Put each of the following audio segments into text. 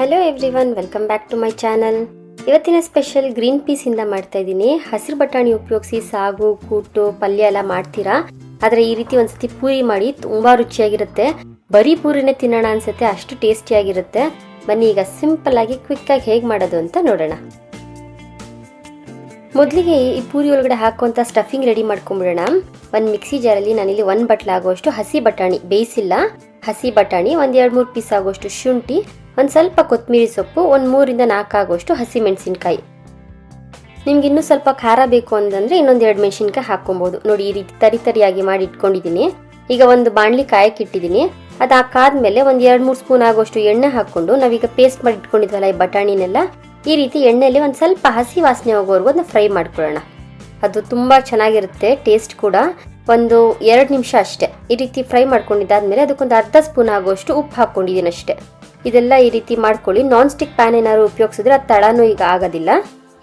Hello everyone, welcome back to my channel. ಇವತ್ತಿನ special green peas ಇಂದ ಮಾಡ್ತಾ ಇದ್ದೀನಿ. ಹಸಿರು ಬಟಾಣಿ ಉಪಯೋಗಿಸಿ ಸಾಗು, ಕೂಟು, ಪಲ್ಯ ಎಲ್ಲ ಮಾಡ್ತೀರಾ, ಆದರೆ ಈ ರೀತಿ ಒಂದ್ಸತಿ ಪೂರಿ ಮಾಡಿ ತುಂಬಾ ರುಚಿಯಾಗಿರುತ್ತೆ. ಬರೀ ಪೂರಿನೇ ತಿನ್ನೋಣ ಅನ್ಸುತ್ತೆ, ಅಷ್ಟು ಟೇಸ್ಟಿಯಾಗಿರುತ್ತೆ. ಬನ್ನಿ ಈಗ ಸಿಂಪಲ್ ಆಗಿ ಕ್ವಿಕ್ ಆಗಿ ಹೇಗೆ ಮಾಡೋದು ಅಂತ ನೋಡೋಣ. ಮೊದಲಿಗೆ ಈ ಪೂರಿ ಒಳಗಡೆ ಹಾಕುವಂತ ಸ್ಟಫಿಂಗ್ ರೆಡಿ ಮಾಡ್ಕೊಂಡ್ಬಿಡೋಣ. ಒಂದು ಮಿಕ್ಸಿ ಜಾರಲ್ಲಿ ನಾನಿಲ್ಲಿ 1 ಬಟ್ಲ ಆಗುವಷ್ಟು ಹಸಿ ಬಟಾಣಿ, ಬೇಯಿಸಿಲ್ಲ ಹಸಿ ಬಟಾಣಿ, 1-2-3 ಪೀಸ್ ಆಗುವಷ್ಟು ಶುಂಠಿ, ಒಂದು ಸ್ವಲ್ಪ ಕೊತ್ತಂಬರಿ ಸೊಪ್ಪು, ಒಂದು 3-4 ಆಗುವಷ್ಟು ಹಸಿ ಮೆಣಸಿನ್ಕಾಯಿ. ನಿಮ್ಗೆ ಇನ್ನೂ ಸ್ವಲ್ಪ ಖಾರ ಬೇಕು ಅಂತಂದ್ರೆ ಇನ್ನೊಂದು 2 ಮೆಣಸಿನ್ಕಾಯಿ ಹಾಕೊಬಹುದು. ನೋಡಿ, ಈ ರೀತಿ ತರಿಯಾಗಿ ಮಾಡಿ ಇಟ್ಕೊಂಡಿದ್ದೀನಿ. ಈಗ ಒಂದು ಬಾಣಲಿ ಕಾಯಕ್ಕೆ ಇಟ್ಟಿದ್ದೀನಿ. ಅದು ಹಾಕಾದ್ಮೇಲೆ ಒಂದು 2-3 ಸ್ಪೂನ್ ಆಗುವಷ್ಟು ಎಣ್ಣೆ ಹಾಕೊಂಡು ನಾವೀಗ ಪೇಸ್ಟ್ ಮಾಡಿ ಇಟ್ಕೊಂಡಿದ್ವಲ್ಲ ಈ ಬಟಾಣಿನೆಲ್ಲ, ಈ ರೀತಿ ಎಣ್ಣೆಯಲ್ಲಿ ಒಂದು ಸ್ವಲ್ಪ ಹಸಿ ವಾಸನೆ ಹೋಗೋವರೆಗೂ ಅದನ್ನ ಫ್ರೈ ಮಾಡ್ಕೊಳ್ಳೋಣ. ಅದು ತುಂಬಾ ಚೆನ್ನಾಗಿರುತ್ತೆ, ಟೇಸ್ಟ್ ಕೂಡ. ಒಂದು 2 ನಿಮಿಷ ಅಷ್ಟೇ ಈ ರೀತಿ ಫ್ರೈ ಮಾಡ್ಕೊಂಡಿದ್ದಾದ್ಮೇಲೆ ಅದಕ್ಕೊಂದು ಅರ್ಧ ಸ್ಪೂನ್ ಆಗುವಷ್ಟು ಉಪ್ಪು ಹಾಕೊಂಡಿದ್ದೀನಿ ಅಷ್ಟೇ. ಇದೆಲ್ಲ ಈ ರೀತಿ ಮಾಡ್ಕೊಳ್ಳಿ. ನಾನ್ ಸ್ಟಿಕ್ ಪ್ಯಾನ್ ಏನಾದ್ರು ಉಪಯೋಗಿಸಿದ್ರೆ ಅದು ತಳನೂ ಈಗ ಆಗೋದಿಲ್ಲ.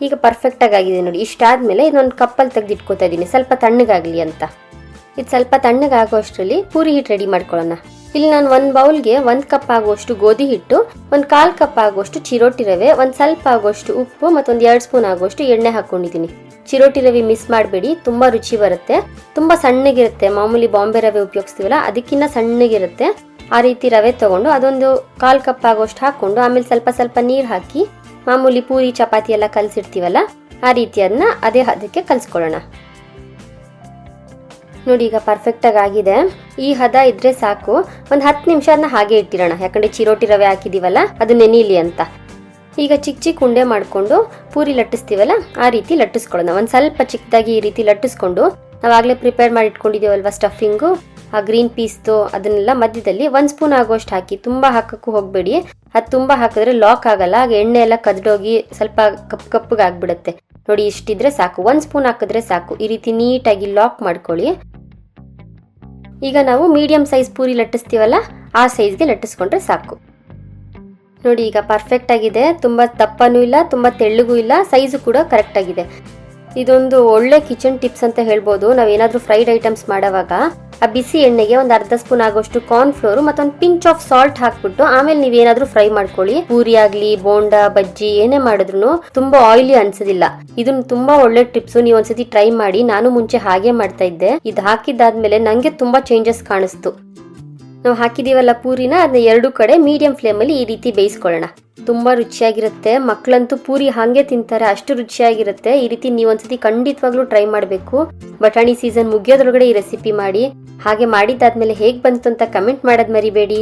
ಈಗ ಪರ್ಫೆಕ್ಟ್ ಆಗಿದೆ ನೋಡಿ. ಇಷ್ಟಾದ್ಮೇಲೆ ಇದೊಂದು ಕಪ್ಪಲ್ಲಿ ತೆಗೆದಿಟ್ಕೋತಾ ಇದ್ದೀನಿ, ಸ್ವಲ್ಪ ತಣ್ಣಗಾಗ್ಲಿ ಅಂತ. ಇದು ಸ್ವಲ್ಪ ತಣ್ಣಗಾಗುವಷ್ಟರಲ್ಲಿ ಪೂರಿ ಹಿಟ್ಟು ರೆಡಿ ಮಾಡ್ಕೊಳ್ಳೋಣ. ಇಲ್ಲಿ ನಾನು ಒಂದು ಬೌಲ್ಗೆ 1 ಕಪ್ ಆಗುವಷ್ಟು ಗೋಧಿ ಹಿಟ್ಟು, 1/4 ಕಪ್ ಆಗುವಷ್ಟು ಚಿರೋಟಿ ರವೆ, ಒಂದು ಸ್ವಲ್ಪ ಆಗುವಷ್ಟು ಉಪ್ಪು ಮತ್ತೊಂದು 2 ಸ್ಪೂನ್ ಆಗುವಷ್ಟು ಎಣ್ಣೆ ಹಾಕೊಂಡಿದ್ದೀನಿ. ಚಿರೋಟಿ ರವೆ ಮಿಸ್ ಮಾಡಬೇಡಿ, ತುಂಬಾ ರುಚಿ ಬರುತ್ತೆ. ತುಂಬಾ ಸಣ್ಣಗಿರುತ್ತೆ, ಮಾಮೂಲಿ ಬಾಂಬೆ ರವೆ ಉಪಯೋಗಿಸ್ತೀವಲ್ಲ ಅದಕ್ಕಿಂತ ಸಣ್ಣಗಿರುತ್ತೆ. ಆ ರೀತಿ ರವೆ ತಗೊಂಡು ಅದೊಂದು 1/4 ಕಪ್ ಆಗುವಷ್ಟು ಹಾಕೊಂಡು ಆಮೇಲೆ ಸ್ವಲ್ಪ ನೀರು ಹಾಕಿ ಮಾಮೂಲಿ ಪೂರಿ ಚಪಾತಿ ಎಲ್ಲ ಕಲಸಿರ್ತೀವಲ್ಲ ಆ ರೀತಿ ಅದನ್ನ ಅದೇ ಹದಕ್ಕೆ ಕಲ್ಸ್ಕೊಳ್ಳೋಣ. ನೋಡಿ, ಈಗ ಪರ್ಫೆಕ್ಟ್ ಆಗಿದೆ. ಈ ಹದ ಇದ್ರೆ ಸಾಕು. ಒಂದು 10 ನಿಮಿಷ ಅದನ್ನ ಹಾಗೆ ಇಟ್ಟಿರೋಣ, ಯಾಕಂದ್ರೆ ಚಿರೋಟಿ ರವೆ ಹಾಕಿದೀವಲ್ಲ ಅದು ನೆನೀಲಿ ಅಂತ. ಈಗ ಚಿಕ್ಕ ಉಂಡೆ ಮಾಡ್ಕೊಂಡು ಪೂರಿ ಲಟ್ಟಿಸ್ತೀವಲ್ಲ ಆ ರೀತಿ ಲಟ್ಟಿಸ್ಕೊಳ್ಳೋಣ. ಒಂದು ಸ್ವಲ್ಪ ಚಿಕ್ಕದಾಗಿ ಈ ರೀತಿ ಲಟ್ಟಿಸ್ಕೊಂಡು ನಾವಾಗಲೇ ಪ್ರಿಪೇರ್ ಮಾಡಿ ಇಟ್ಕೊಂಡಿದ್ದೀವಲ್ವ ಸ್ಟಫಿಂಗು, ಆ ಗ್ರೀನ್ ಪೀಸ್ದು, ಅದನ್ನೆಲ್ಲ ಮಧ್ಯದಲ್ಲಿ 1 ಸ್ಪೂನ್ ಆಗುವಷ್ಟು ಹಾಕಿ. ತುಂಬಾ ಹಾಕಕ್ಕೂ ಹೋಗ್ಬೇಡಿ, ಅದು ತುಂಬಾ ಹಾಕಿದ್ರೆ ಲಾಕ್ ಆಗಲ್ಲ, ಆಗ ಎಣ್ಣೆ ಎಲ್ಲ ಕದ್ಡೋಗಿ ಸ್ವಲ್ಪ ಕಪ್ಪಗೆ ಆಗ್ಬಿಡುತ್ತೆ. ನೋಡಿ, ಇಷ್ಟಿದ್ರೆ ಸಾಕು, 1 ಸ್ಪೂನ್ ಹಾಕಿದ್ರೆ ಸಾಕು. ಈ ರೀತಿ ನೀಟಾಗಿ ಲಾಕ್ ಮಾಡ್ಕೊಳ್ಳಿ. ಈಗ ನಾವು ಮೀಡಿಯಂ ಸೈಜ್ ಪೂರಿ ಲಟ್ಟಿಸ್ತೀವಲ್ಲ ಆ ಸೈಜ್ಗೆ ಲಟ್ಟಿಸ್ಕೊಂಡ್ರೆ ಸಾಕು. ನೋಡಿ, ಈಗ ಪರ್ಫೆಕ್ಟ್ ಆಗಿದೆ. ತುಂಬಾ ದಪ್ಪನೂ ಇಲ್ಲ, ತುಂಬಾ ತೆಳ್ಳಗೂ ಇಲ್ಲ, ಸೈಜು ಕೂಡ ಕರೆಕ್ಟ್ ಆಗಿದೆ. ಇದೊಂದು ಒಳ್ಳೆ ಕಿಚನ್ ಟಿಪ್ಸ್ ಅಂತ ಹೇಳ್ಬೋದು. ನಾವೇನಾದ್ರೂ ಫ್ರೈಡ್ ಐಟಮ್ಸ್ ಮಾಡೋವಾಗ ಆ ಬಿಸಿ ಎಣ್ಣೆಗೆ ಒಂದು ಅರ್ಧ ಸ್ಪೂನ್ ಆಗೋಷ್ಟು ಕಾರ್ನ್ ಫ್ಲೋರ್ ಮತ್ತೊಂದು ಪಿಂಚ್ ಆಫ್ ಸಾಲ್ಟ್ ಹಾಕ್ಬಿಟ್ಟು ಆಮೇಲೆ ನೀವೇನಾದ್ರೂ ಫ್ರೈ ಮಾಡ್ಕೊಳ್ಳಿ. ಪೂರಿ ಆಗ್ಲಿ, ಬೋಂಡಾ, ಬಜ್ಜಿ ಏನೇ ಮಾಡಿದ್ರು ತುಂಬಾ ಆಯಿಲಿ ಅನ್ಸೋದಿಲ್ಲ. ಇದನ್ನ ತುಂಬಾ ಒಳ್ಳೆ ಟಿಪ್ಸ್, ನೀವು ಒಂದ್ಸತಿ ಟ್ರೈ ಮಾಡಿ. ನಾನು ಮುಂಚೆ ಹಾಗೆ ಮಾಡ್ತಾ ಇದ್ದೆ. ಇದು ಹಾಕಿದ್ದಾದ್ಮೇಲೆ ನಂಗೆ ತುಂಬಾ ಚೇಂಜಸ್ ಕಾಣಿಸ್ತು. ನಾವು ಹಾಕಿದೀವಲ್ಲ ಪೂರಿನ, ಅದನ್ನ 2 ಕಡೆ ಮೀಡಿಯಂ ಫ್ಲೇಮ್ ಅಲ್ಲಿ ಈ ರೀತಿ ಬೇಯಿಸ್ಕೊಳ್ಳೋಣ. ತುಂಬಾ ರುಚಿಯಾಗಿರುತ್ತೆ. ಮಕ್ಕಳಂತೂ ಪೂರಿ ಹಾಗೆ ತಿಂತಾರೆ, ಅಷ್ಟು ರುಚಿಯಾಗಿರುತ್ತೆ. ಈ ರೀತಿ ನೀವು ಒಂದ್ಸತಿ ಖಂಡಿತವಾಗ್ಲೂ ಟ್ರೈ ಮಾಡಬೇಕು. ಬಟಾಣಿ ಸೀಸನ್ ಮುಗಿಯೋದ್ರೊಳಗಡೆ ಈ ರೆಸಿಪಿ ಮಾಡಿ. ಹಾಗೆ ಮಾಡಿದ್ದಾದ್ಮೇಲೆ ಹೇಗ್ ಬಂತು ಅಂತ ಕಮೆಂಟ್ ಮಾಡೋದ್ ಮರಿಬೇಡಿ.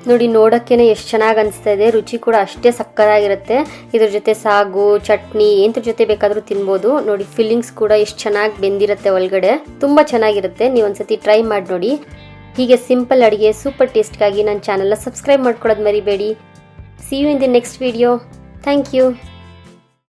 ನೋಡಿ, ನೋಡಕ್ಕೇನೆ ಎಷ್ಟು ಚೆನ್ನಾಗಿ ಅನಿಸ್ತಾ ಇದೆ. ರುಚಿ ಕೂಡ ಅಷ್ಟೇ ಸಕ್ಕತ್ತಾಗಿರುತ್ತೆ. ಇದ್ರ ಜೊತೆ ಸಾಗು, ಚಟ್ನಿ ಎಂದ್ರ ಜೊತೆ ಬೇಕಾದ್ರೂ ತಿನ್ಬೋದು. ನೋಡಿ, ಫಿಲ್ಲಿಂಗ್ಸ್ ಕೂಡ ಎಷ್ಟು ಚೆನ್ನಾಗಿ ಬೆಂದಿರುತ್ತೆ ಒಳಗಡೆ, ತುಂಬಾ ಚೆನ್ನಾಗಿರುತ್ತೆ. ನೀವು ಒಂದ್ಸತಿ ಟ್ರೈ ಮಾಡಿ ನೋಡಿ. ಹೀಗೆ ಸಿಂಪಲ್ ಅಡಿಗೆ ಸೂಪರ್ ಟೇಸ್ಟ್ಗಾಗಿ ನನ್ನ ಚಾನಲ್ನ ಸಬ್ಸ್ಕ್ರೈಬ್ ಮಾಡ್ಕೊಳ್ಳೋದು ಮರಿಬೇಡಿ. See you in the next video. Thank you.